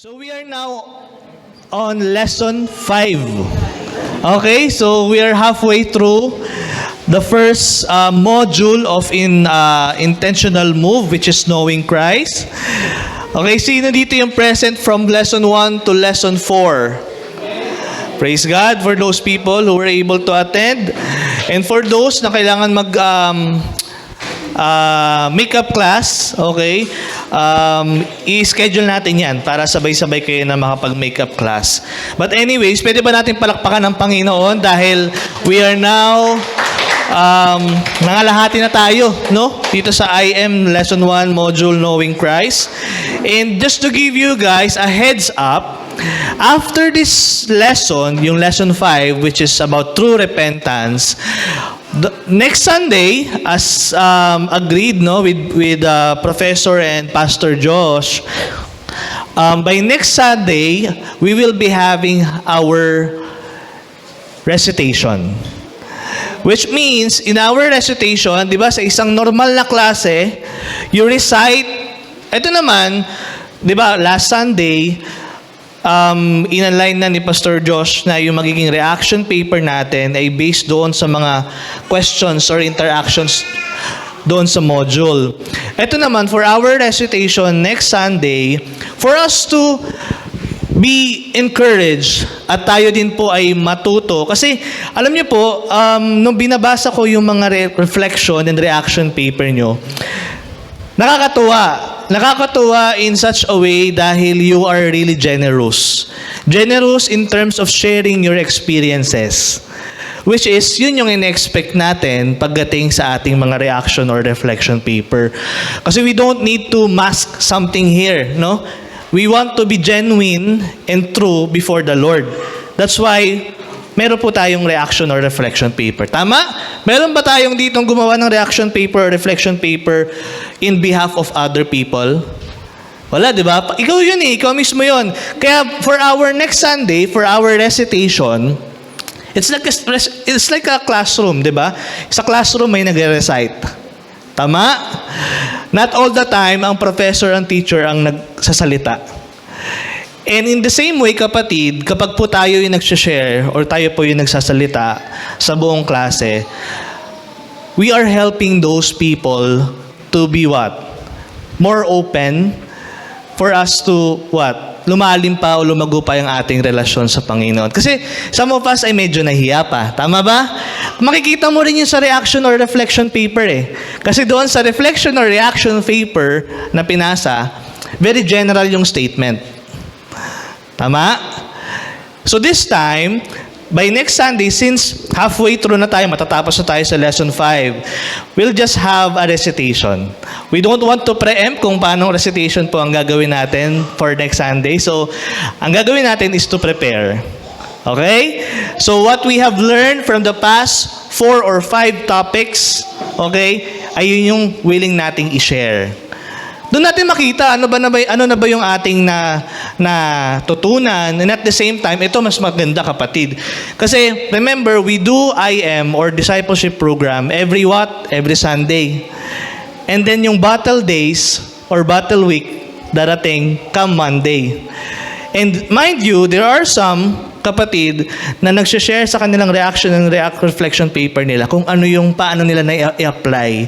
So we are now on lesson 5. Okay, so we are halfway through the first module of intentional move, which is knowing Christ. Okay, sino dito yung present from lesson 1 to lesson 4? Praise God for those people who were able to attend. And for those na kailangan makeup class, okay, i-schedule natin yan para sabay-sabay kayo na makapag-makeup class. But anyways, pwede ba natin palakpakan ng Panginoon dahil we are now nangalahati na tayo, no? Dito sa IM Lesson 1 Module Knowing Christ. And just to give you guys a heads up, after this lesson, yung lesson 5, which is about true repentance, next Sunday, as agreed, no, with Professor and Pastor Josh, by next Sunday, we will be having our recitation. Which means, in our recitation, di ba, sa isang normal na klase, you recite, ito naman, di ba, last Sunday, in-align na ni Pastor Josh na yung magiging reaction paper natin ay based doon sa mga questions or interactions doon sa module. Ito naman, for our recitation next Sunday, for us to be encouraged at tayo din po ay matuto. Kasi, alam niyo po, nung binabasa ko yung mga reflection and reaction paper nyo, nakakatuwa. Nakakatuwa in such a way dahil you are really generous. Generous in terms of sharing your experiences. Which is, yun yung in-expect natin pagdating sa ating mga reaction or reflection paper. Kasi we don't need to mask something here, no? We want to be genuine and true before the Lord. That's why meron po tayong reaction or reflection paper. Tama? Meron ba tayong ditong gumawa ng reaction paper or reflection paper in behalf of other people? Wala, di ba? Ikaw yun eh. Ikaw mismo yun. Kaya for our next Sunday, for our recitation, it's like a classroom, di ba? Sa classroom may nagre-recite. Tama? Not all the time, ang professor, ang teacher ang nagsasalita. And in the same way, kapatid, kapag po tayo yung nagsashare or tayo po yung nagsasalita sa buong klase, we are helping those people to be what? More open for us to what? Lumalim pa o lumago pa yung ating relasyon sa Panginoon. Kasi some of us ay medyo nahiya pa. Tama ba? Makikita mo rin yung sa reaction or reflection paper eh. Kasi doon sa reflection or reaction paper na pinasa, very general yung statement. Tama? So this time, by next Sunday, since halfway through na tayo, matatapos na tayo sa lesson 5, we'll just have a recitation. We don't want to preempt kung paano recitation po ang gagawin natin for next Sunday. So, ang gagawin natin is to prepare. Okay? So, what we have learned from the past 4 or 5 topics, okay, ayun yung willing nating i-share. Doon natin makita ano na ba yung ating na tutunan, and at the same time ito mas maganda, kapatid. Kasi remember, we do IM or discipleship program every Sunday. And then yung battle days or battle week darating come Monday. And mind you, there are some kapatid na nagsha-share sa kanilang reaction and reflection paper nila kung paano nila na-i-apply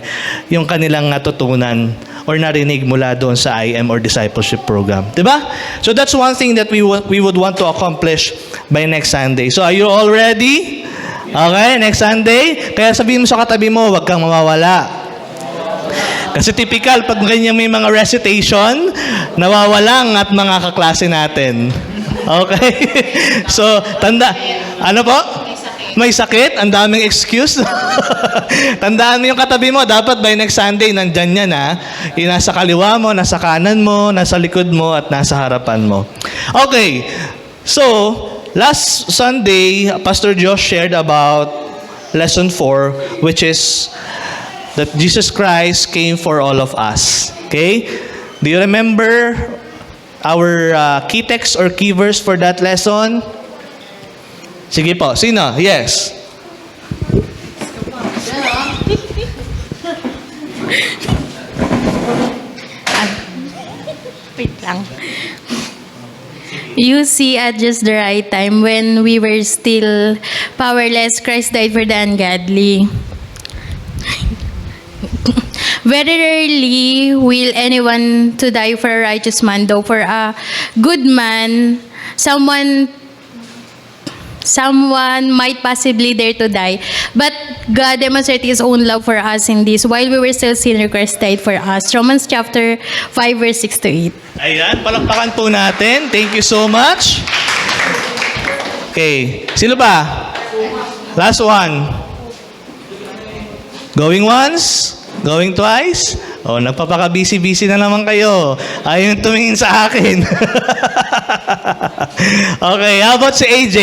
yung kanilang natutunan or narinig mula doon sa IM or discipleship program. Diba? So that's one thing that we would want to accomplish by next Sunday. So are you all ready? Okay, next Sunday. Kaya sabihin mo sa katabi mo, huwag kang mawawala. Kasi typical, pag ganyan may mga recitation, nawawalang at mga kaklase natin. Okay? So, ano po? May sakit? Ang daming excuse. Tandaan mo yung katabi mo. Dapat by next Sunday, nandyan yan ha. Yung nasa kaliwa mo, nasa kanan mo, nasa likod mo, at nasa harapan mo. Okay. So, last Sunday, Pastor Josh shared about lesson 4, which is that Jesus Christ came for all of us. Okay? Do you remember our key text or key verse for that lesson? Sige po. Sino? Yes. Wait lang. You see, at just the right time, when we were still powerless, Christ died for the ungodly. Very rarely will anyone to die for a righteous man, though for a good man, someone might possibly dare to die. But God demonstrated His own love for us in this. While we were still sinners, Christ died for us. Romans chapter 5, verse 6 to 8. Ayan, palakpakan po natin. Thank you so much. Okay, sino pa? Last one. Going once? Going twice? Oh, nagpapaka-busy-busy na naman kayo. Ayaw tumingin sa akin. Okay, how about si AJ?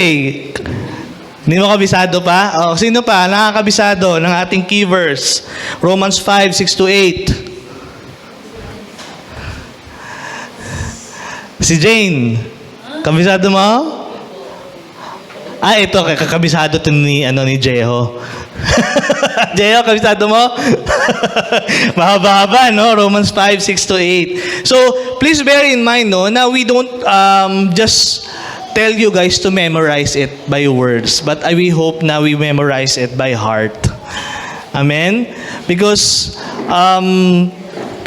Hindi mo kabisado pa? Oh, sino pa nakakabisado ng ating key verse? Romans 5, 6 to 8. Si Jane. Kabisado mo? Ah, ito, kakabisado to ni Jeho. Jeho, kabisado mo? Mahaba-haba, no? Romans 5, 6 to 8. So, please bear in mind, no, na we don't just tell you guys to memorize it by words, but we hope na we memorize it by heart. Amen? Because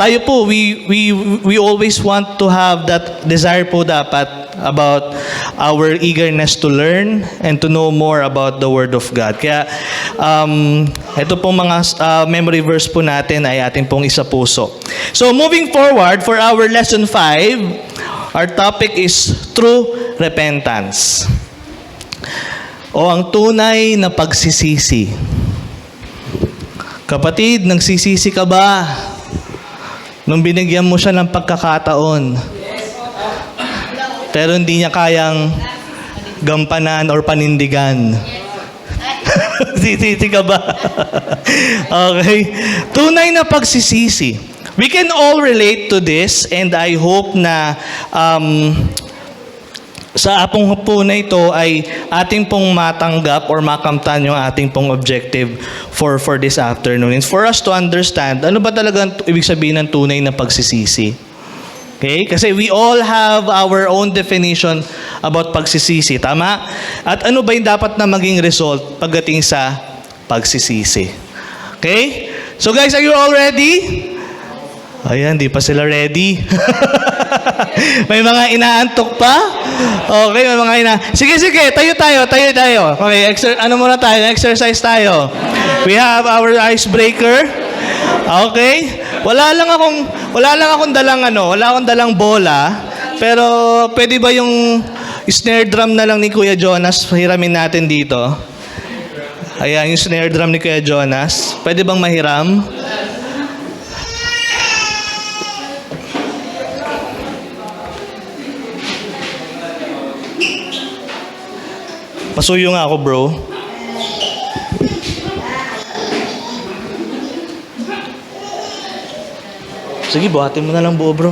tayo po, we always want to have that desire po dapat about our eagerness to learn and to know more about the Word of God. Kaya, ito pong mga memory verse po natin ay ating pong isapuso. So, moving forward for our lesson 5, our topic is true repentance. O ang tunay na pagsisisi. Kapatid, nagsisisi ka ba nung binigyan mo siya ng pagkakataon? Pero hindi niya kayang gampanan or panindigan. Sisisi ka ba? Okay. Tunay na pagsisisi. We can all relate to this, and I hope na sa apong po na ito ay ating pong matanggap or makamtan yung ating pong objective for this afternoon. And for us to understand, ano ba talaga ibig sabihin ng tunay na pagsisisi? Okay? Kasi we all have our own definition about pagsisisi. Tama? At ano ba yung dapat na maging result pagdating sa pagsisisi? Okay? So guys, are you all ready? Ayan, di pa sila ready. May mga inaantok pa? Okay, may mga Sige, tayo tayo. Okay, ano muna tayo? Exercise tayo. We have our icebreaker. Okay? Wala lang akong dalang bola, pero pwede ba yung snare drum na lang ni Kuya Jonas hiramin natin dito? Ayan, yung snare drum ni Kuya Jonas. Pwede bang mahiram? Pasuyo nga ako, bro. Sige, buhatin mo na lang buo, bro.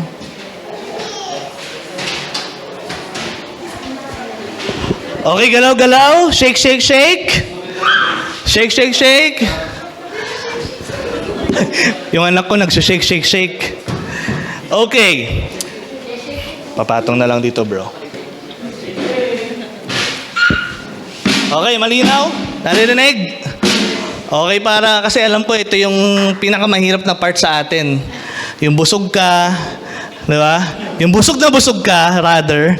Okay, galaw-galaw. Shake, shake, shake. Shake, shake, shake. Yung anak ko nagsa-shake, shake, shake. Okay. Papatong na lang dito, bro. Okay, malinaw? Naririnig? Okay, kasi alam ko ito yung pinakamahirap na part sa atin. Yung busog ka, di ba? Yung busog ka, rather.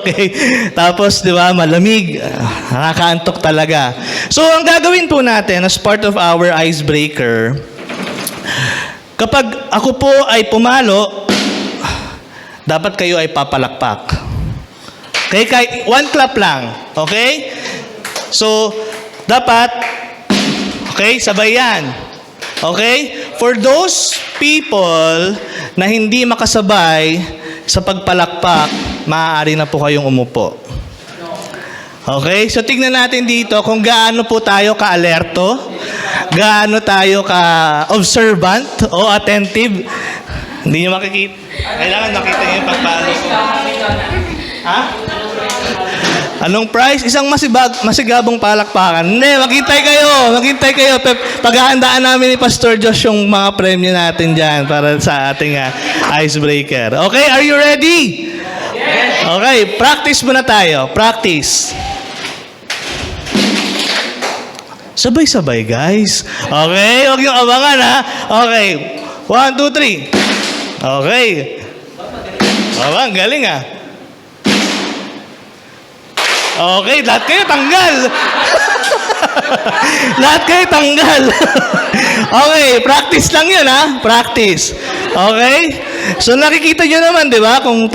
Okay. Tapos, di ba, malamig. Nakakaantok talaga. So, ang gagawin po natin as part of our icebreaker, kapag ako po ay pumalo, dapat kayo ay papalakpak. Okay? Kahit one clap lang. Okay? So, dapat, okay, sabay yan. Okay? For those people na hindi makasabay sa pagpalakpak, maaari na po kayong umupo. Okay? So, tignan natin dito kung gaano po tayo ka-alerto, gaano tayo ka-observant o attentive. Hindi nyo makikita. Kailangan makita nyo yung pagpalo. Ha? Anong price? Isang masigabong palakpakan. Hindi, maghintay kayo. Paghahandaan namin ni Pastor Josh yung mga premyo natin dyan para sa ating icebreaker. Okay, are you ready? Yes! Okay, practice muna tayo. Practice. Sabay-sabay, guys. Okay, huwag yung abangan, ha? Okay. 1, 2, 3. Okay. Ang galing, ha? Okay, lahat kayo tanggal. Lahat kayo tanggal. Okay, practice lang yun, ha? Practice. Okay? So, nakikita nyo naman, di ba? Kung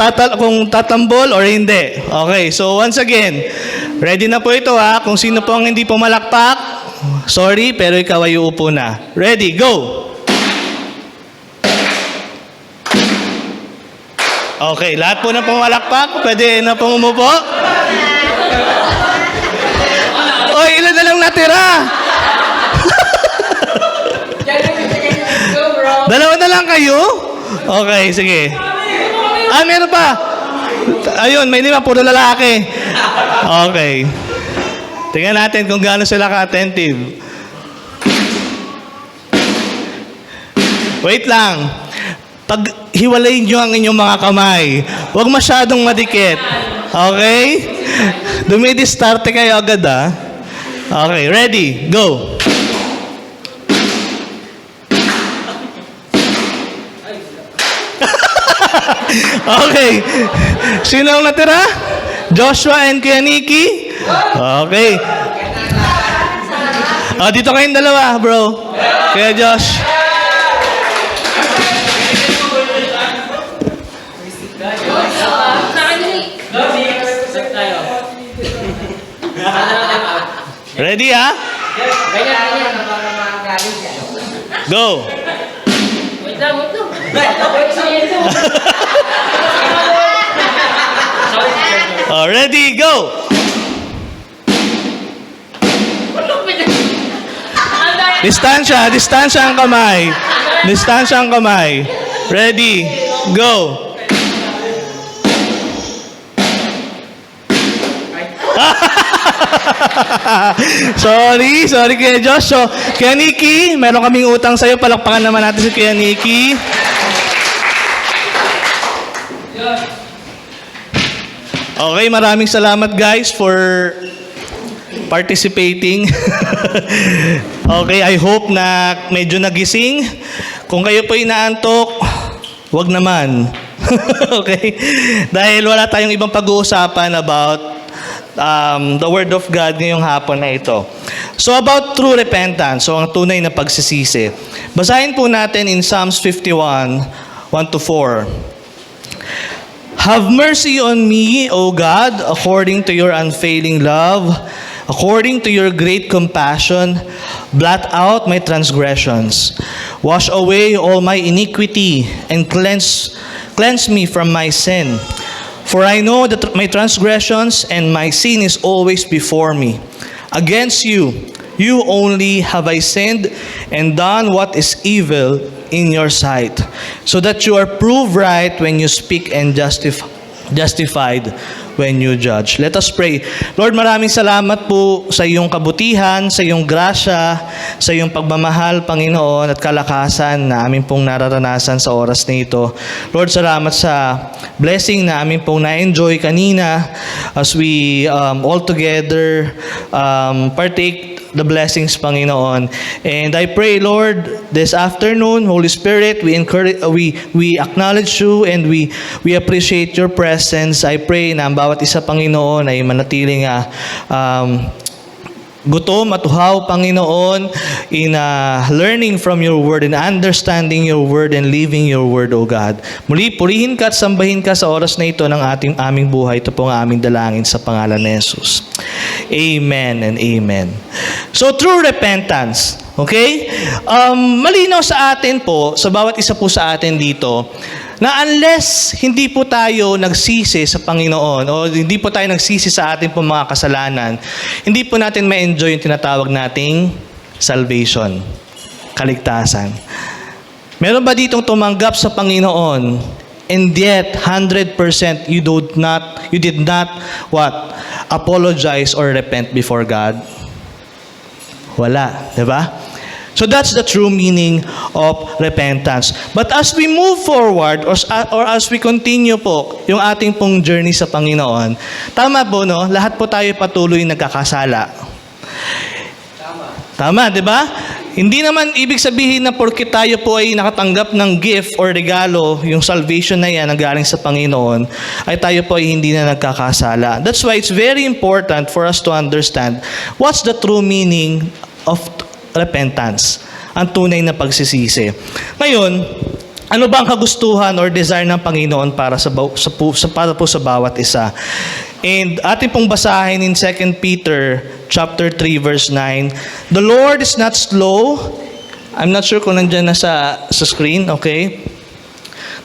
tatambol or hindi. Okay, so once again, ready na po ito, ha? Kung sino po ang hindi pumalakpak, sorry, pero ikaw ay uupo na. Ready, go! Okay, lahat po na pumalakpak, pwede na pong umupo. Oy, ilan na lang natira? Dalawa na lang kayo? Okay, sige. Meron pa. Ayun, may 5, puro lalaki. Okay. Tingnan natin kung gaano sila ka-attentive. Wait lang. Pag hiwalayin nyo ang inyong mga kamay, huwag masyadong madikit. Okay? Dumidistarte kayo agad, ha? Okay, ready? Go! Okay. Sino ang natira? Joshua and Kuya Nikki? Okay. Dito kayong dalawa, bro. Kuya Josh. Ready, ha? Go. Ready, go. Distansya ang kamay. Distansya ang kamay. Ready, go. Sorry Kuya Josh. So, Kuya Nikki, meron kaming utang sa'yo. Palakpakan naman natin si Kuya Nikki. Okay, maraming salamat guys for participating. Okay, I hope na medyo nagising. Kung kayo po inaantok, wag naman. Okay? Dahil wala tayong ibang pag-uusapan about the Word of God ngayong hapon na ito. So about true repentance, so ang tunay na pagsisisi. Basahin po natin in Psalms 51, 1-4. Have mercy on me, O God, according to your unfailing love, according to your great compassion, blot out my transgressions. Wash away all my iniquity and cleanse me from my sin. For I know that my transgressions and my sin is always before me. Against you only have I sinned and done what is evil in your sight, so that you are proved right when you speak and justified when you judge. Let us pray. Lord, maraming salamat po sa iyong kabutihan, sa iyong grasya, sa iyong pagmamahal, Panginoon, at kalakasan na amin pong nararanasan sa oras na ito. Lord, salamat sa blessing na amin pong na-enjoy kanina as we all together partake the blessings, Panginoon. And I pray, Lord, this afternoon, Holy Spirit, we acknowledge you and we appreciate your presence. I pray na ang bawat isa, Panginoon, ay manatiling gutom at uhaw, Panginoon, in learning from your word and understanding your word and living your word, O God. Muli, purihin ka at sambahin ka sa oras na ito ng aming buhay. Ito po ang aming dalangin sa pangalan ni Jesus. Amen and amen. So, true repentance. Okay? Malinaw sa atin po, sa bawat isa po sa atin dito, na unless hindi po tayo nagsisi sa Panginoon o hindi po tayo nagsisi sa ating po mga kasalanan, hindi po natin ma-enjoy yung tinatawag nating salvation, kaligtasan. Meron ba ditong tumanggap sa Panginoon and yet 100% you did not what? Apologize or repent before God? Wala, 'di ba? So that's the true meaning of repentance. But as we move forward or as we continue po yung ating pong journey sa Panginoon, tama po, no? Lahat po tayo patuloy nagkakasala. Tama, di ba? Hindi naman ibig sabihin na porke tayo po ay nakatanggap ng gift or regalo, yung salvation na yan na galing sa Panginoon, ay tayo po ay hindi na nagkakasala. That's why it's very important for us to understand what's the true meaning of repentance, ang tunay na pagsisisi. Ngayon, ano ba ang kagustuhan or desire ng Panginoon para para po sa bawat isa? And ating pong basahin in 2 Peter chapter 3 verse 9. The Lord is not slow. I'm not sure kung nandiyan na sa screen, okay?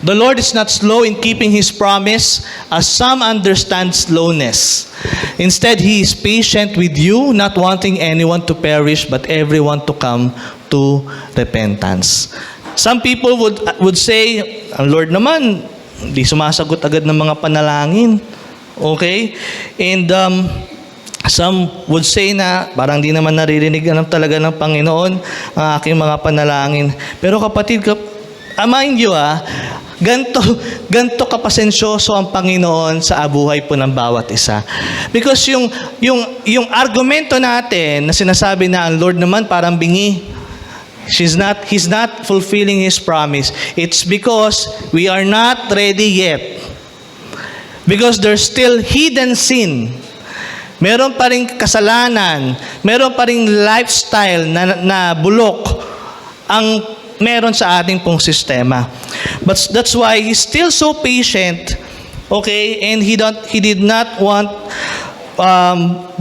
The Lord is not slow in keeping His promise, as some understand slowness. Instead, He is patient with you, not wanting anyone to perish, but everyone to come to repentance. Some people would say, ang Lord naman, hindi sumasagot agad ng mga panalangin. Okay? And some would say na parang di naman naririnig talaga ng Panginoon ang aking mga panalangin. Pero kapatid, mind you ganto kapasensyoso ang Panginoon sa buhay po ng bawat isa. Because yung argumento natin na sinasabi na ang Lord naman parang bingi, He's not fulfilling His promise. It's because we are not ready yet. Because there's still hidden sin. Meron pa ring kasalanan, meron pa ring lifestyle na bulok ang meron sa ating pong sistema. But that's why He's still so patient, okay? And He did not want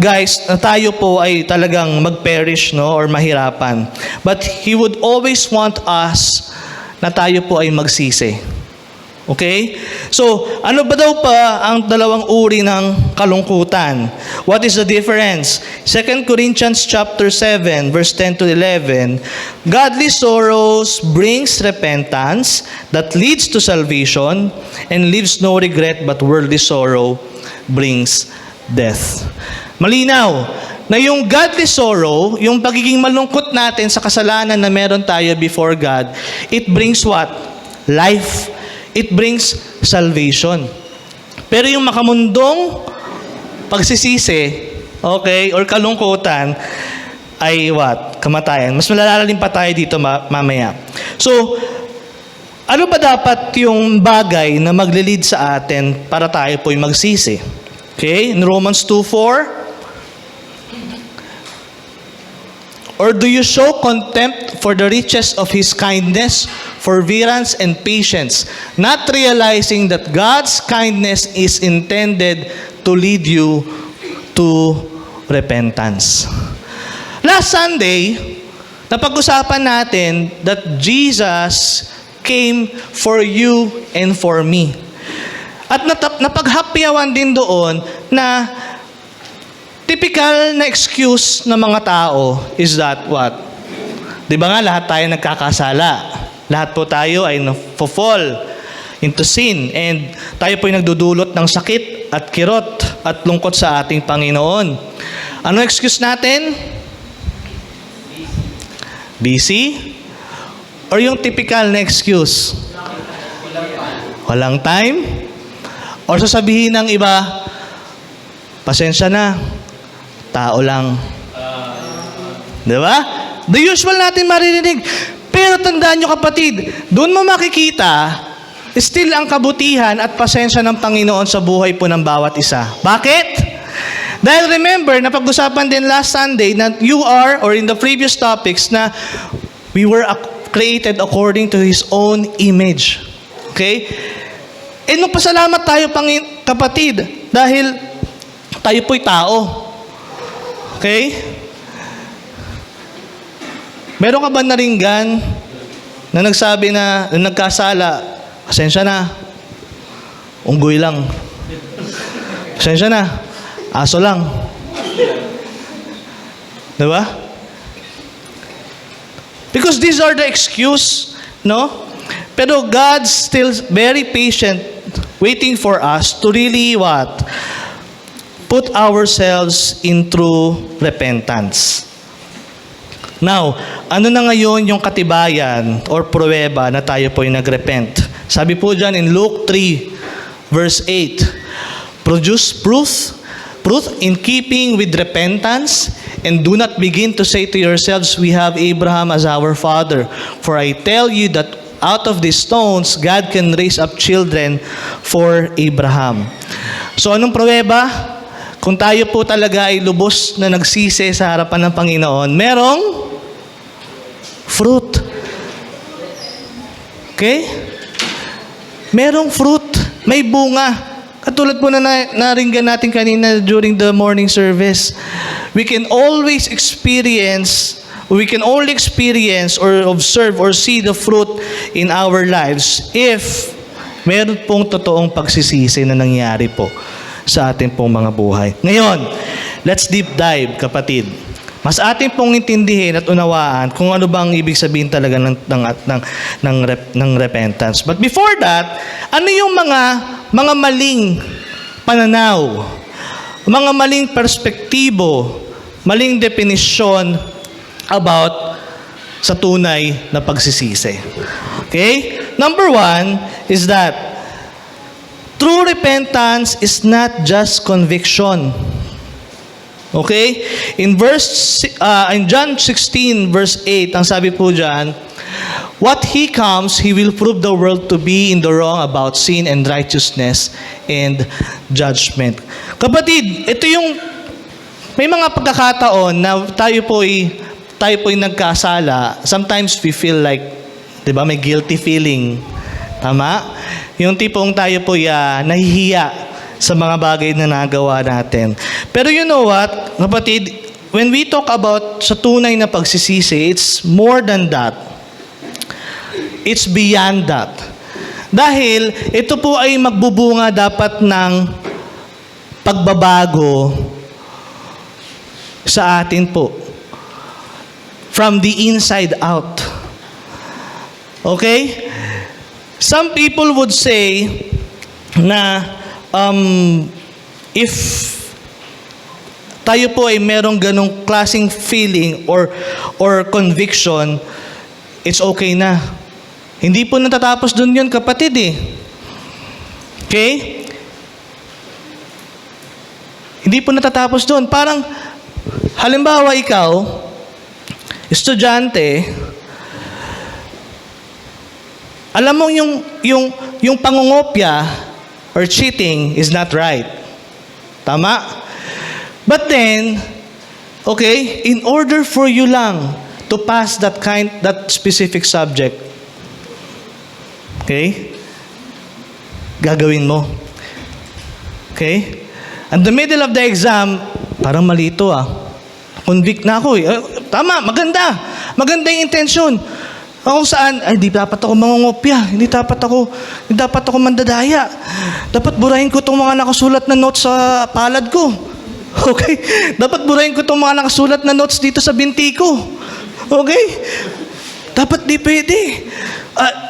guys, na tayo po ay talagang mag-perish, no, or mahirapan. But He would always want us na tayo po ay magsisi. Okay? So, ano ba daw pa ang dalawang uri ng kalungkutan? What is the difference? 2 Corinthians chapter 7, verse 10 to 11, godly sorrows brings repentance that leads to salvation and leaves no regret, but worldly sorrow brings death. Malinaw na yung godly sorrow, yung pagiging malungkot natin sa kasalanan na meron tayo before God, it brings what? Life. It brings salvation. Pero yung makamundong pagsisisi, okay, or kalungkutan, ay what? Kamatayan. Mas malalalim pa tayo dito mamaya. So, ano ba dapat yung bagay na maglilid sa atin para tayo po'y magsisi? Okay, in Romans 2:4, or do you show contempt for the riches of His kindness, forbearance, and patience, not realizing that God's kindness is intended to lead you to repentance? Last Sunday, napag-usapan natin that Jesus came for you and for me. At napaghapyawan din doon na typical na excuse ng mga tao is that what? Di ba nga lahat tayo nagkakasala? Lahat po tayo ay fall into sin and tayo po ay nagdudulot ng sakit at kirot at lungkot sa ating Panginoon. Ano excuse natin? Busy? Or yung typical na excuse? Walang time? Or sasabihin ng iba, pasensya na, tao lang. Di ba? The usual natin maririnig. Pero tandaan nyo kapatid, doon mo makikita, still ang kabutihan at pasensya ng Panginoon sa buhay po ng bawat isa. Bakit? Dahil remember, napag-usapan din last Sunday na you are, or in the previous topics, na we were created according to His own image. Okay? E magpasalamat tayo, kapatid, dahil tayo po'y tao. Okay? Meron ka ba naringgan na nagsabi na nagkasala, pasensya na, unggoy lang. Pasensya na, aso lang. Diba? Because these are the excuse, no? Pero God's still very patient, waiting for us to really what? Put ourselves in true repentance. Now, ano na ngayon yung katibayan or pruweba na tayo po ay nagrepent? Sabi po dyan in Luke 3, verse 8, produce truth in keeping with repentance, and do not begin to say to yourselves, we have Abraham as our father. For I tell you that out of these stones, God can raise up children for Abraham. So anong pruweba? Kung tayo po talaga ay lubos na nagsisi sa harapan ng Panginoon, merong fruit. Okay? Merong fruit. May bunga. Katulad po na naringgan natin kanina during the morning service. We can only experience or observe or see the fruit in our lives if meron pong totoong pagsisisi na nangyari po sa ating pong mga buhay. Ngayon, let's deep dive, kapatid. Mas atin pong intindihin at unawaan kung ano bang ibig sabihin talaga ng repentance. But before that, ano yung mga maling pananaw, mga maling perspektibo, maling definisyon about sa tunay na pagsisisi? Okay? Number 1 is that true repentance is not just conviction. Okay? In John 16 verse 8, ang sabi po diyan, what he comes, he will prove the world to be in the wrong about sin and righteousness and judgment. Kapatid, ito yung may mga pagkakataon na tayo po ay nagkasala. Sometimes we feel like, 'di ba, may guilty feeling. Tama? Yung tipong tayo po nahihiya sa mga bagay na nagawa natin. Pero you know what, kapatid, when we talk about sa tunay na pagsisisi, it's more than that. It's beyond that. Dahil ito po ay magbubunga dapat ng pagbabago sa atin po. From the inside out. Okay? Some people would say na if tayo po ay merong ganong klaseng feeling or conviction, it's okay na. Hindi po natatapos dun yun, kapatid eh. Okay? Hindi po natatapos dun. Parang, halimbawa ikaw, estudyante, alam mo yung pangungopya or cheating is not right. Tama? But then, okay, in order for you lang to pass that specific subject, okay, gagawin mo. Okay? In the middle of the exam, parang mali ito Convict na ako eh. Tama, maganda. Maganda yung intensyon. Kung saan, ay, di dapat ako mangungopya. Hindi dapat ako mandadaya. Dapat burahin ko itong mga nakasulat na notes sa palad ko. Okay? Dapat burahin ko itong mga nakasulat na notes dito sa binti ko. Okay? Dapat di pwede.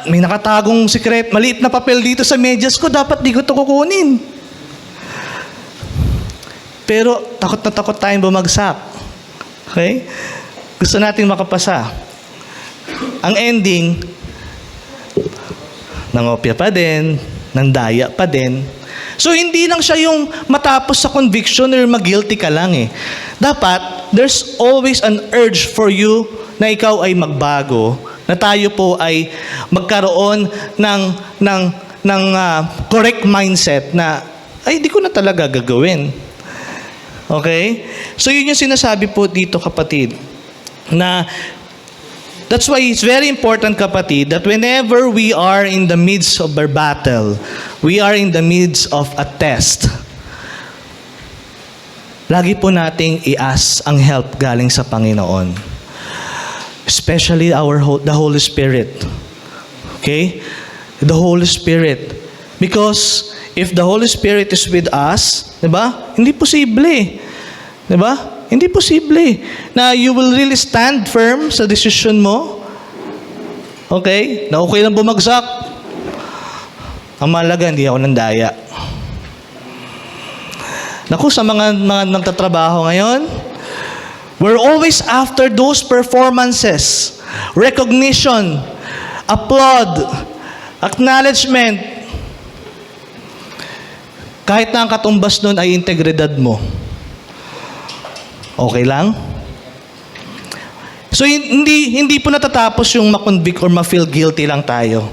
May nakatagong maliit na papel dito sa medyas ko. Dapat di ko ito kukunin. Pero takot na takot tayong bumagsak. Okay? Gusto nating makapasa. Ang ending, nangopya pa din, nandaya pa din. So, hindi lang siya yung matapos sa conviction or mag-guilty ka lang eh. Dapat, there's always an urge for you na ikaw ay magbago, na tayo po ay magkaroon ng correct mindset na, ay, di ko na talaga gagawin. Okay? So, yun yung sinasabi po dito, kapatid, na that's why it's very important, kapatid, that whenever we are in the midst of our battle, we are in the midst of a test, lagi po nating i-ask ang help galing sa Panginoon. Especially the Holy Spirit. Okay? The Holy Spirit. Because if the Holy Spirit is with us, diba? Hindi posible. Diba? Hindi posible na you will really stand firm sa decision mo. Okay? Na okay lang bumagsak. Ang mahalaga, hindi ako nandaya. Naku, sa mga nagtatrabaho ngayon, We're always after those performances, recognition, applaud, acknowledgement. Kahit na ang katumbas nun ay integridad mo. Okay lang? So hindi po natatapos yung ma-convict or ma-feel guilty lang tayo.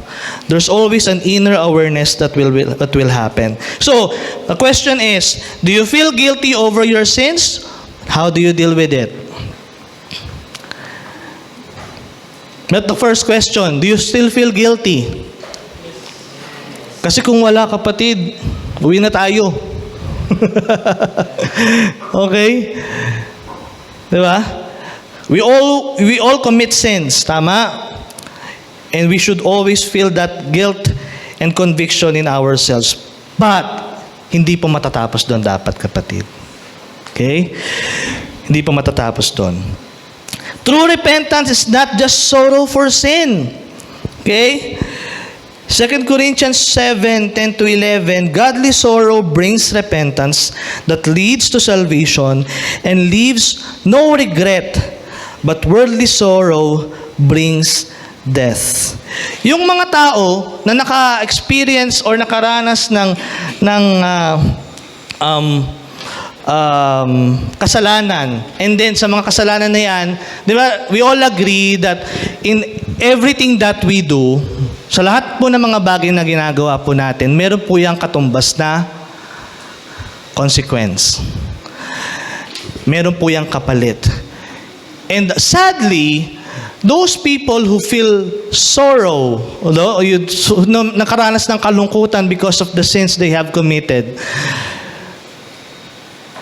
There's always an inner awareness that will happen. So, the question is, do you feel guilty over your sins? How do you deal with it? But the first question, do you still feel guilty? Kasi kung wala, kapatid, uwi na tayo. Okay? Diba? We all commit sins, tama? And we should always feel that guilt and conviction in ourselves. But, hindi po matatapos doon dapat, kapatid. Okay? Hindi po matatapos doon. True repentance is not just sorrow for sin. Okay? 2 Corinthians 7:10-11, godly sorrow brings repentance that leads to salvation and leaves no regret, but worldly sorrow brings death. Yung mga tao na naka-experience or nakaranas ng kasalanan, and then sa mga kasalanan na yan, di ba, we all agree that in everything that we do, sa lahat po ng mga bagay na ginagawa po natin, meron po yung katumbas na consequence. Meron po yung kapalit. And sadly, those people who feel sorrow, nakaranas ng kalungkutan because of the sins they have committed,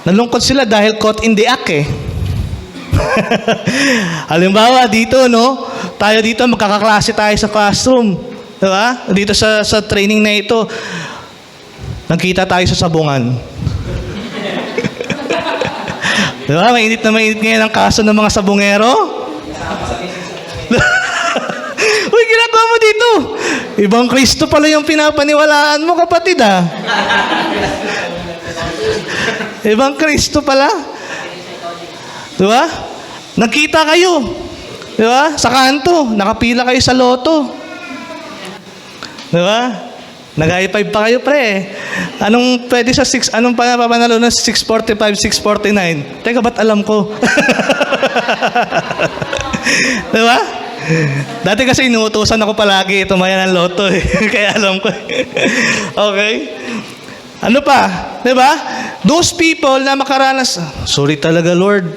nalungkot sila dahil caught in the act eh. Halimbawa dito, no? Tayo dito, magkakaklase tayo sa classroom. Diba? Dito sa training na ito, nagkita tayo sa sabungan. Diba? Mainit na mainit ngayon ang kaso ng mga sabungero. Uy, ginagawa mo dito. Ibang Kristo pala yung pinapaniwalaan mo, kapatid ah. Ibang Kristo pala. Diba? Nagkita kayo. Diba? Sa kanto. Nakapila kayo sa loto. Diba? Nag-high five pa kayo, pre. Anong pwede sa 6? Anong papanalo na 645, 649? Teka, ba't alam ko? Diba? Dati kasi inuutosan ako palagi tumaya ng loto eh. Kaya alam ko. Okay? Ano pa? Diba? Those people na makaranas, sorry talaga, Lord.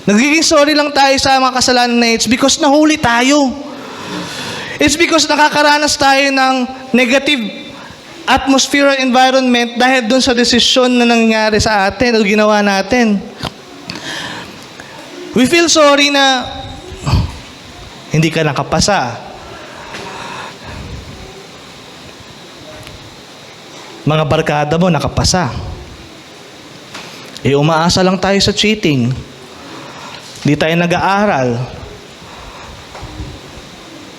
Nagiging sorry lang tayo sa mga kasalanan na it's because nahuli tayo. It's because nakakaranas tayo ng negative atmosphere or environment dahil dun sa desisyon na nangyari sa atin o ginawa natin. We feel sorry na hindi ka nakapasa. Mga barkada mo nakapasa. Umaasa lang tayo sa cheating. Hindi tayo nag-aaral.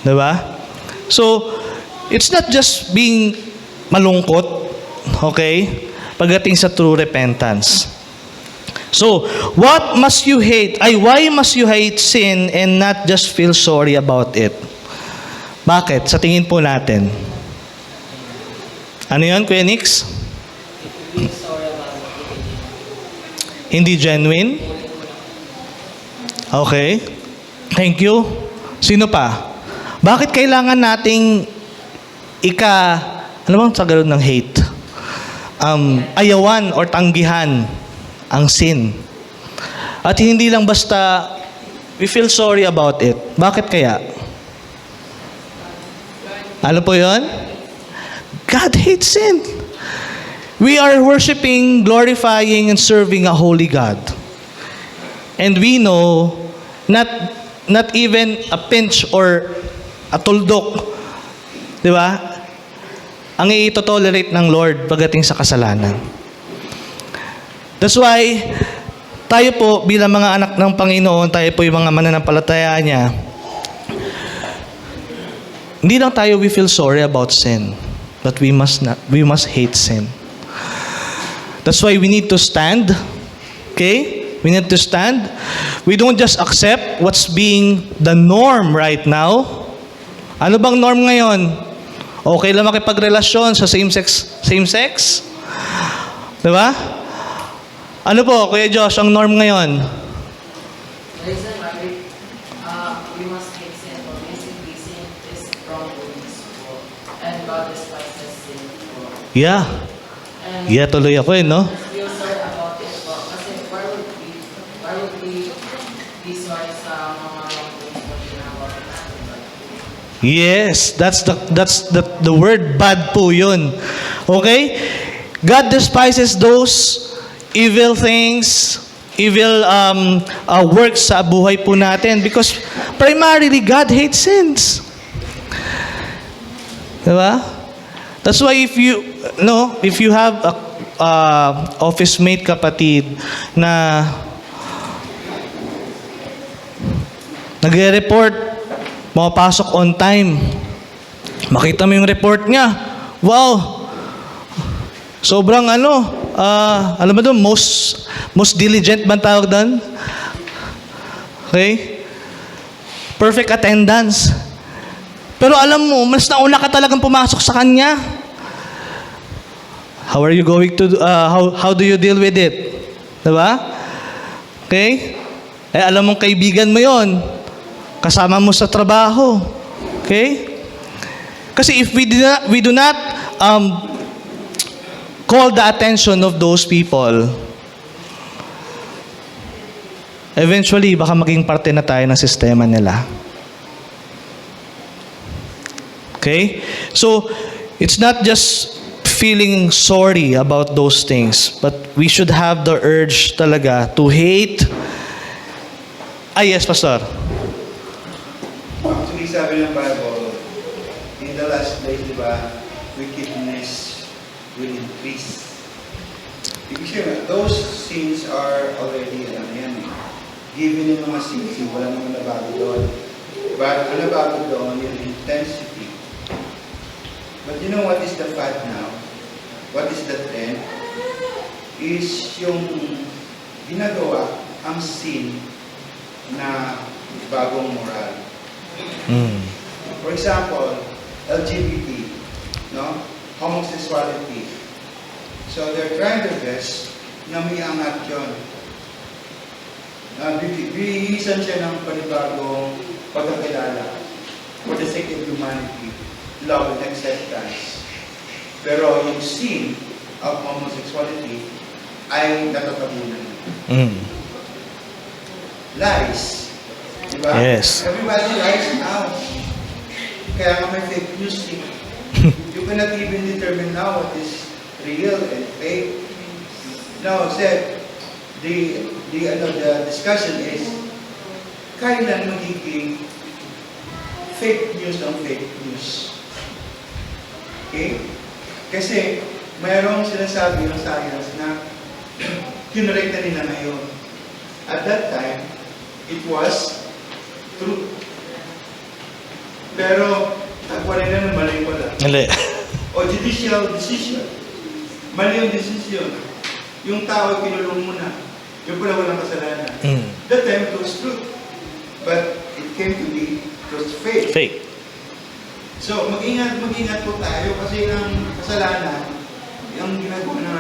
Diba? So, it's not just being malungkot, okay? Pagdating sa true repentance. So, why must you hate sin and not just feel sorry about it? Bakit? Sa tingin po natin. Ano yun, Kuya Nix? Hindi genuine? Okay. Thank you. Sino pa? Bakit kailangan nating ano bang tagalog ng hate? Ayawan or tanggihan ang sin. At hindi lang basta we feel sorry about it. Bakit kaya? Ano po yun? God hates sin. We are worshiping, glorifying, and serving a holy God. And we know not even a pinch or a tuldok, di ba? Ang i-tolerate ng Lord pagdating sa kasalanan. That's why, tayo po bilang mga anak ng Panginoon, tayo po yung mga mananampalataya niya, hindi lang tayo we feel sorry about sin, but we must hate sin. That's why we need to stand, okay? We need to stand. We don't just accept what's being the norm right now. Ano bang norm ngayon? Okay lang makipagrelasyon sa same-sex? Diba? Ano po, Kuya Josh, ang norm ngayon? Listen, Mary, we must make sin, for basically sin is wrongdoings po, and God despises sin po. Yeah. And Yeah, tuloy ako no? feel sorry about it po, kasi why would we be sorry sa mga wrongdoings po ginagawa natin? Yes, that's the word bad po yun. Okay? God despises those evil things, evil works sa buhay po natin because primarily God hates sins. Diba? That's why if you have a office mate kapatid na nagre-report, makapasok on time, makita mo yung report niya, wow, sobrang alam mo doon, most diligent ba tawag doon? Okay? Perfect attendance. Pero alam mo, mas nauna ka talagang pumasok sa kanya. How are you going to, how do you deal with it? Diba? Okay? Alam mong kaibigan mo yon, kasama mo sa trabaho. Okay? Kasi if we do not call the attention of those people, eventually, baka maging parte na tayo ng sistema nila. Okay? So, it's not just feeling sorry about those things, but we should have the urge talaga to hate. Yes, Pastor. Actually, sabi ng Bible, in the last days, di ba, wickedness will increase. Ibig sabihin, those sins are already, given yung mga sins, wala naman nabago doon. But ang nabago doon, yung intensity. But you know what is the fact now? What is the trend? Is yung ginagawa ang sin na bagong moral. For example, LGBT, no? Homosexuality. So they're trying their best na may angat yun. Bihisan siya ng panibagong pagkakilala for the sake of humanity, love and acceptance. Pero yung sin of homosexuality ay natatabunan. Lies. Diba? Yes. Everybody lies now. Kaya nga may fake news. You cannot even determine now what is real and fake. Now, said, the discussion is, kailan magiging fake news ng fake news? Okay? Kasi, mayroong sinasabi ng science na kinurek na nila ngayon. At that time, it was true. Pero, nagwala na ng mali wala. Mali. O judicial decision. Mali yung decision. Yung tao kinulong muna. Yung pala walang kasalanan. That time it was truth. But it came to be, it was fake. Fake. So, mag-ingat po tayo kasi ang kasalanan, yung ginagawa ng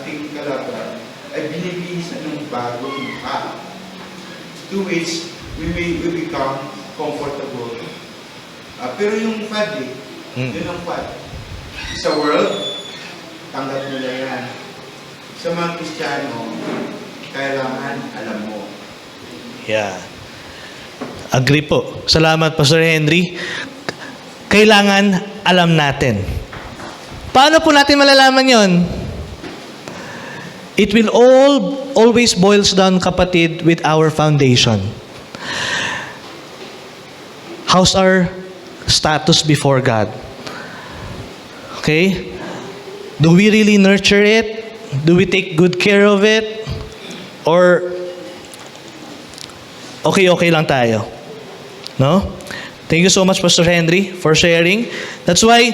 ating kalabra, ay binibihisan ng bagong mukha. To which we become comfortable. Pero yung fad yun ang fad. Sa world, tanggap nila yan. Sa mga Kristiyano, kailangan alam mo. Yeah. Agree po. Salamat, Pastor Henry. Kailangan alam natin. Paano po natin malalaman yon? It will always boils down, kapatid, with our foundation. How's our status before God? Okay? Do we really nurture it? Do we take good care of it? Or okay lang tayo? No? Thank you so much, Pastor Henry, for sharing. That's why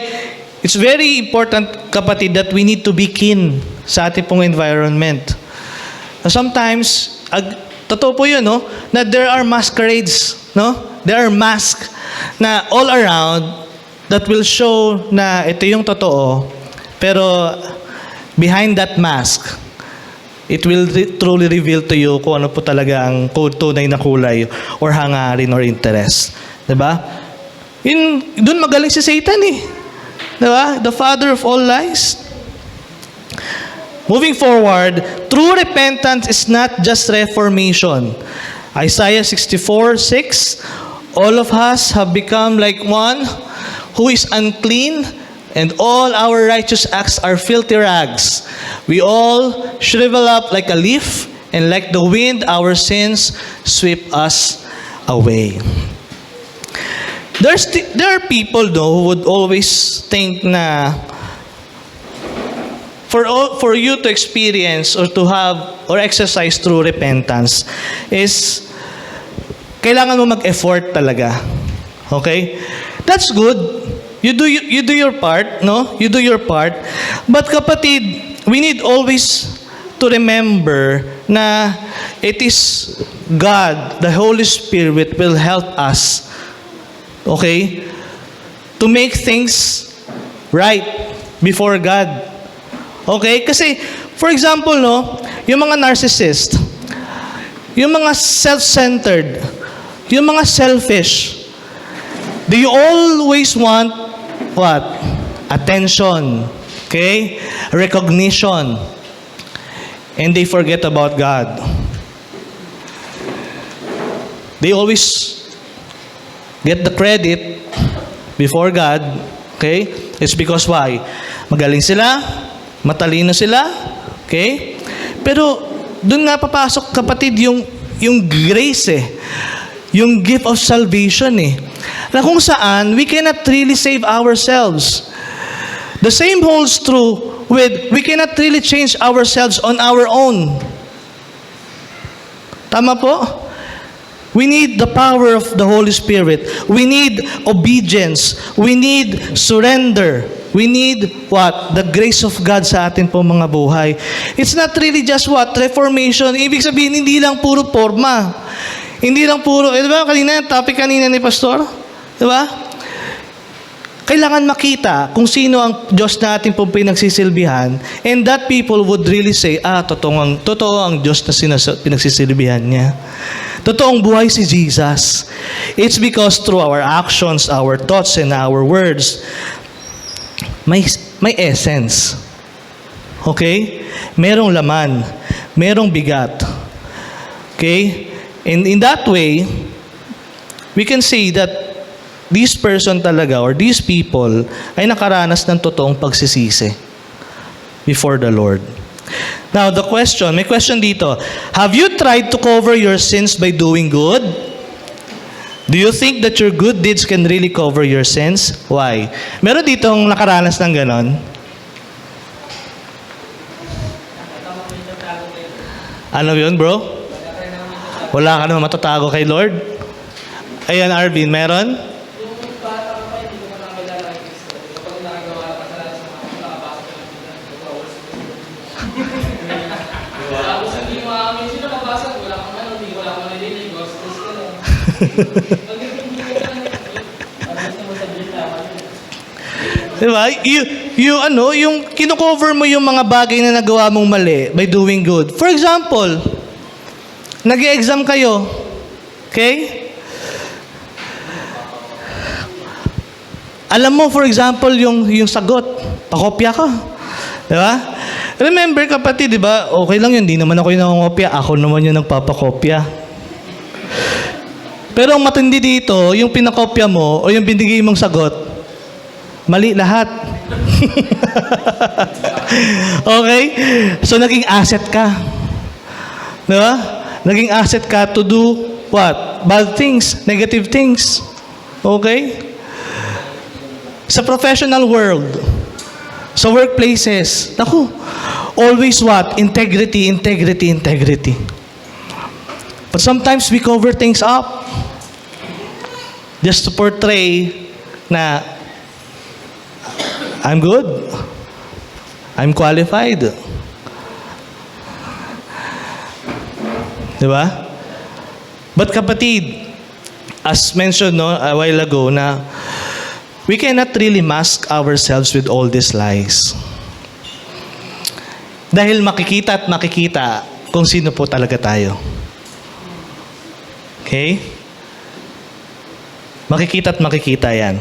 it's very important, kapatid, that we need to be keen sa ating pong environment. sometimes, totoo po yun, no? Na there are masquerades, no? There are masks na all around that will show na ito yung totoo, pero behind that mask, it will truly reveal to you kung ano po talaga ang tunay na kulay or hangarin or interest. Diba? Doon magaling si Satan eh. Diba? The father of all lies. Moving forward, true repentance is not just reformation. Isaiah 64:6, all of us have become like one who is unclean, and all our righteous acts are filthy rags. We all shrivel up like a leaf, and like the wind, our sins sweep us away. There are people though who would always think na for you to experience or to have or exercise true repentance is kailangan mo mag-effort talaga. Okay? That's good. You do your part, no? You do your part. But kapatid, we need always to remember na it is God, the Holy Spirit will help us, okay, to make things right before God. Okay? Kasi, for example, no, yung mga narcissist, yung mga self-centered, yung mga selfish, they always want what? Attention. Okay? Recognition. And they forget about God. They always get the credit before God. Okay? It's because why? Magaling sila, matalino sila, okay? Pero doon nga papasok, kapatid, yung grace eh. Yung gift of salvation eh. Na kung saan, we cannot really save ourselves. The same holds true with, we cannot really change ourselves on our own. Tama po? We need the power of the Holy Spirit. We need obedience. We need surrender. We need what? The grace of God sa atin po mga buhay. It's not really just what? Reformation. Ibig sabihin, hindi lang puro forma. Hindi lang puro, di ba kanina, topic kanina ni Pastor? Di ba? Kailangan makita kung sino ang Diyos natin po pinagsisilbihan, and that people would really say, totoo ang Diyos na pinagsisilbihan niya. Totoong buhay si Jesus. It's because through our actions, our thoughts, and our words, may essence. Okay? Merong laman. Merong bigat. Okay? And in that way, we can say that this person talaga or these people ay nakaranas ng totoong pagsisisi before the Lord. Now, may question dito. Have you tried to cover your sins by doing good? Do you think that your good deeds can really cover your sins? Why? Meron ditong nakaranas ng ganon? Ano yun, bro? Wala ka naman matatago kay Lord? Ayan, Arvin, meron? Diba? Yung kino-cover mo yung mga bagay na nagawa mong mali by doing good. For example, nag-e-exam kayo. Okay? Alam mo, for example, yung sagot. Pakopya ka. Diba? Remember, kapatid, diba? Okay lang yun. Di naman ako yung nakongopya. Ako naman yung nagpapakopya. Pero ang matindi dito, yung pinakopya mo o yung binigay mong sagot, mali lahat. Okay? So, naging asset ka. Diba? Naging asset ka to do what? Bad things, negative things. Okay? Sa professional world, sa workplaces, naku, always what? Integrity, integrity, integrity. But sometimes we cover things up just to portray na I'm good. I'm qualified. Di ba? But kapatid, as mentioned a while ago, na we cannot really mask ourselves with all these lies. Dahil makikita at makikita kung sino po talaga tayo. Okay? Makikita at makikita yan.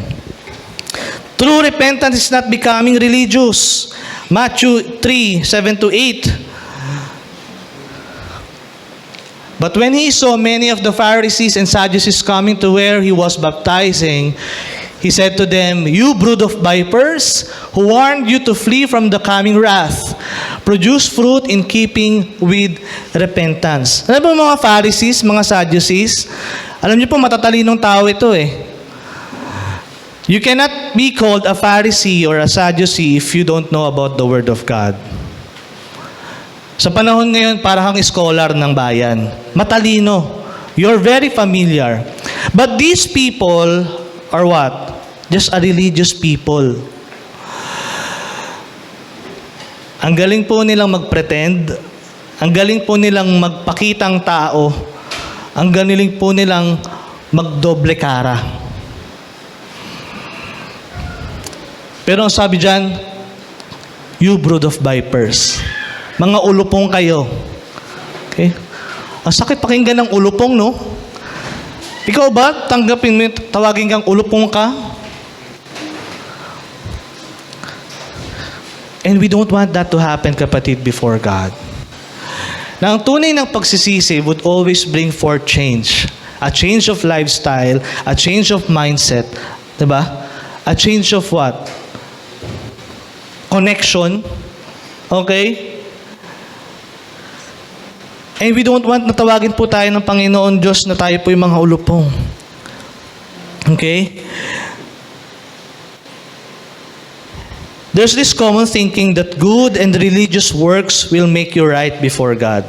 True repentance is not becoming religious. Matthew 3:7-8. But when he saw many of the Pharisees and Sadducees coming to where he was baptizing, he said to them, "You brood of vipers, who warned you to flee from the coming wrath, produce fruit in keeping with repentance." Ano ba mga Pharisees, mga Sadducees? Alam niyo po, matatalinong tao ito eh. You cannot be called a Pharisee or a Sadducee if you don't know about the Word of God. Sa panahon ngayon, parang kang scholar ng bayan. Matalino. You're very familiar. But these people are what? Just a religious people. Ang galing po nilang mag-pretend. Ang galing po nilang magpakitang tao. Ang galing po nilang magdoble kara. Pero ang sabi dyan, you brood of vipers. Mga ulupong kayo. Okay? Ang sakit pakinggan ng ulupong, no? Ikaw ba, tanggapin mo, tawagin kang ulupong ka? And we don't want that to happen, kapatid, before God. Na ang tunay ng pagsisisi would always bring forth change. A change of lifestyle, a change of mindset. Diba? A change of what? Connection. Okay? And we don't want na tawagin po tayo ng Panginoon Diyos na tayo po yung mga ulupong. Okay? There's this common thinking that good and religious works will make you right before God.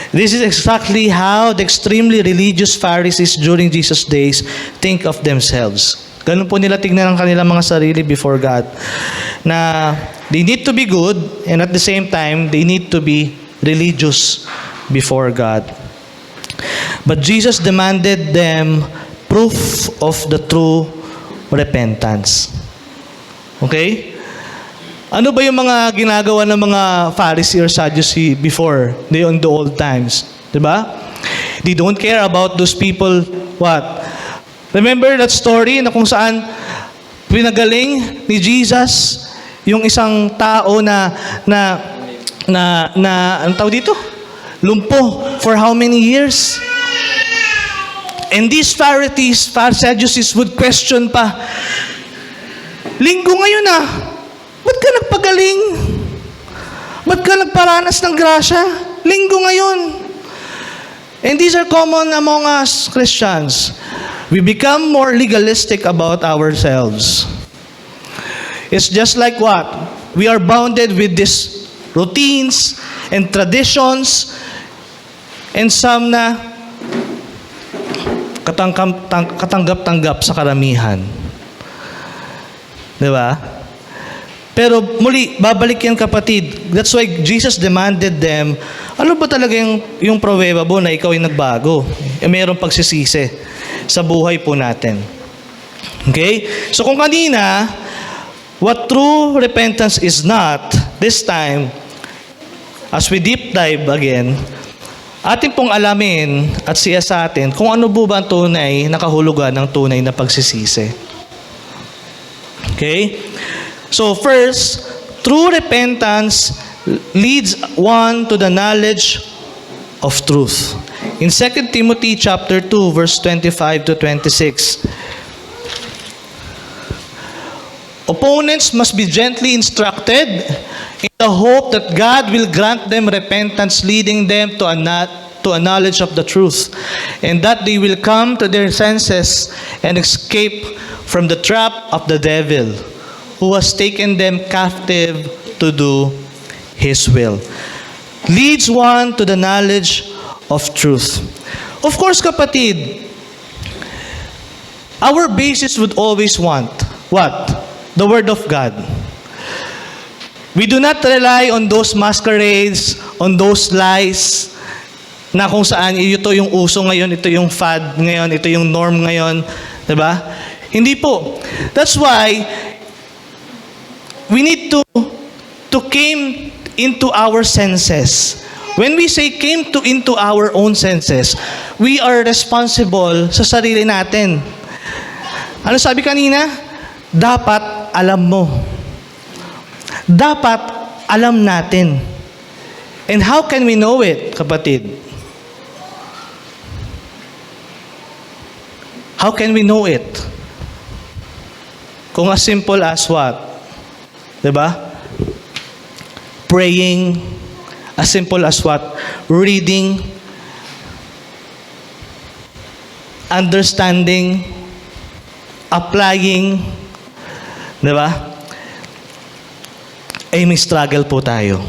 This is exactly how the extremely religious Pharisees during Jesus' days think of themselves. Ganun po nila tignan ang kanilang mga sarili before God. Na they need to be good and at the same time, they need to be religious before God. But Jesus demanded them proof of the true repentance. Okay? Ano ba yung mga ginagawa ng mga Pharisee or Sadducee before, on the old times? Diba? They don't care about those people, what? Remember that story na kung saan pinagaling ni Jesus yung isang tao na ang tawag dito? Lumpo. For how many years? And these Pharisees, Sadducees would question pa, Linggo ngayon ba't ka nagpagaling? Ba't ka nagparanas ng grasya? Linggo ngayon. And these are common among us Christians. We become more legalistic about ourselves. It's just like what? We are bounded with these routines and traditions and some na katanggap-tanggap sa karamihan. Diba? Pero muli, babalik yan kapatid. That's why Jesus demanded them, ano ba talaga yung pruweba mo na ikaw ay nagbago? Mayroong pagsisisi sa buhay po natin. Okay? So kung kanina, what true repentance is not, this time, as we deep dive again, atin pong alamin at siya sa atin kung ano po ba ang tunay na kahulugan ng tunay na pagsisisi. Okay? So first, true repentance leads one to the knowledge of truth. In 2 Timothy chapter 2, verse 25-26, opponents must be gently instructed in the hope that God will grant them repentance, leading them to a knowledge of the truth, and that they will come to their senses and escape from the trap of the devil, who has taken them captive to do His will. Leads one to the knowledge of truth. Of course, kapatid, our basis would always want what? The Word of God. We do not rely on those masquerades, on those lies, na kung saan ito yung uso ngayon, ito yung fad ngayon, ito yung norm ngayon, 'di ba? Hindi po. That's why we need to came into our senses. When we say came into our own senses, we are responsible sa sarili natin. Ano sabi kanina? Dapat alam mo. Dapat alam natin. And how can we know it, kapatid? How can we know it? Kung as simple as what? Diba? Praying. As simple as what? Reading. Understanding. Applying. Diba? Ay may struggle po tayo.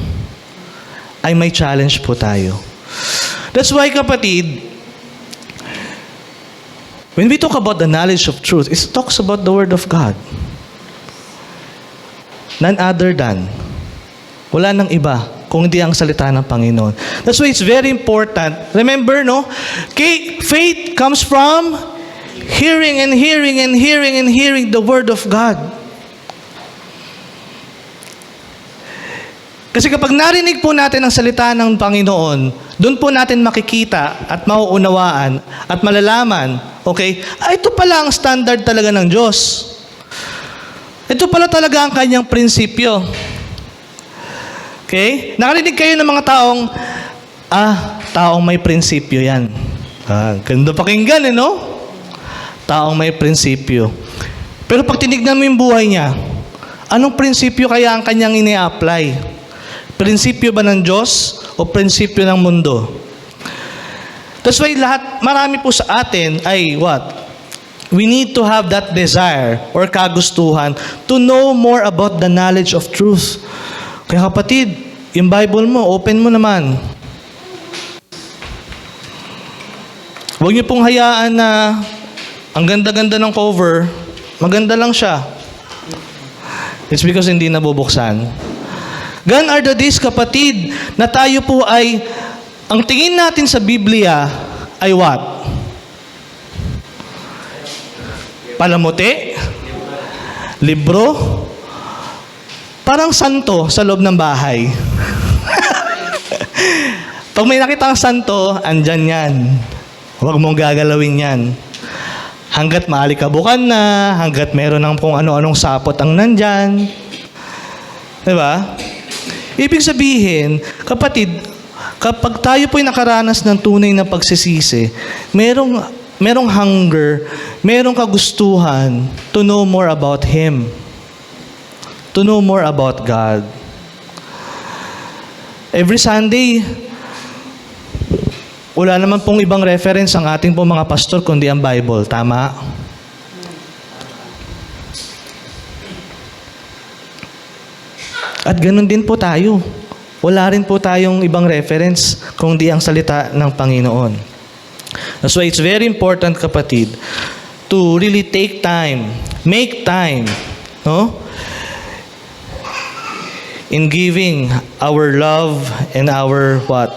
Ay may challenge po tayo. That's why, kapatid, when we talk about the knowledge of truth, it talks about the Word of God. None other than. Wala nang iba kung hindi ang salita ng Panginoon. That's why it's very important. Remember, no? Faith comes from hearing and hearing and hearing and hearing the Word of God. Kasi kapag narinig po natin ang salita ng Panginoon, doon po natin makikita at mauunawaan at malalaman, okay, ito pala ang standard talaga ng Diyos. Ito pala talaga ang kanyang prinsipyo. Okay? Nakarinig kayo ng mga taong may prinsipyo yan. Ganda pakinggan, no? Taong may prinsipyo. Pero pag tinignan mo yung buhay niya, anong prinsipyo kaya ang kanyang ini-apply? Prinsipyo ba ng Diyos o prinsipyo ng mundo? That's why marami po sa atin ay what? We need to have that desire or kagustuhan to know more about the knowledge of truth. Kaya kapatid, yung Bible mo, open mo naman. Huwag niyo pong hayaan na ang ganda-ganda ng cover, maganda lang siya. It's because hindi nabubuksan. Gone are the days, kapatid, na tayo po ay, ang tingin natin sa Biblia ay what? Palamuti? Libro? Parang santo sa loob ng bahay. Pag may nakita kang santo, andyan yan. Huwag mong gagalawin yan. Hanggat maalikabukan na, hanggat meron ng kung ano-anong sapot ang nandyan. Diba? Ibig sabihin, kapatid, kapag tayo po'y nakaranas ng tunay na pagsisisi, merong hunger, merong kagustuhan to know more about Him. To know more about God. Every Sunday, wala naman pong ibang reference ang ating pong mga pastor kundi ang Bible. Tama? At ganun din po tayo. Wala rin po tayong ibang reference kung di ang salita ng Panginoon. That's why it's very important, kapatid, to really take time, make time, no? In giving our love and our what?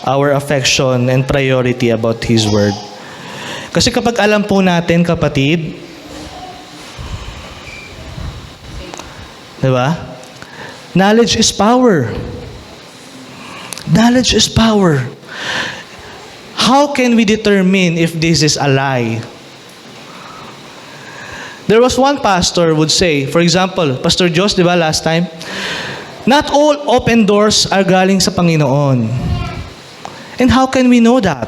Our affection and priority about His Word. Kasi kapag alam po natin, kapatid, di ba? Knowledge is power. Knowledge is power. How can we determine if this is a lie? There was one pastor would say, for example, Pastor Jos, di ba last time? Not all open doors are galing sa Panginoon. And how can we know that?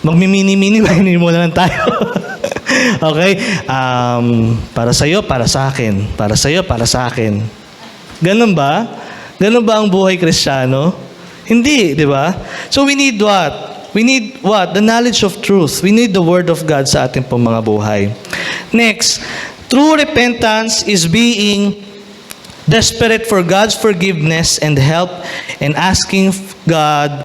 Magmimini-mini, mo na lang tayo. Okay? Para sa'yo, para sa akin. Para sa'yo, para sa akin. Ganun ba? Ganun ba ang buhay Kristiyano? Hindi, di ba? So we need what? We need what? The knowledge of truth. We need the Word of God sa ating pong mga buhay. Next, true repentance is being desperate for God's forgiveness and help and asking God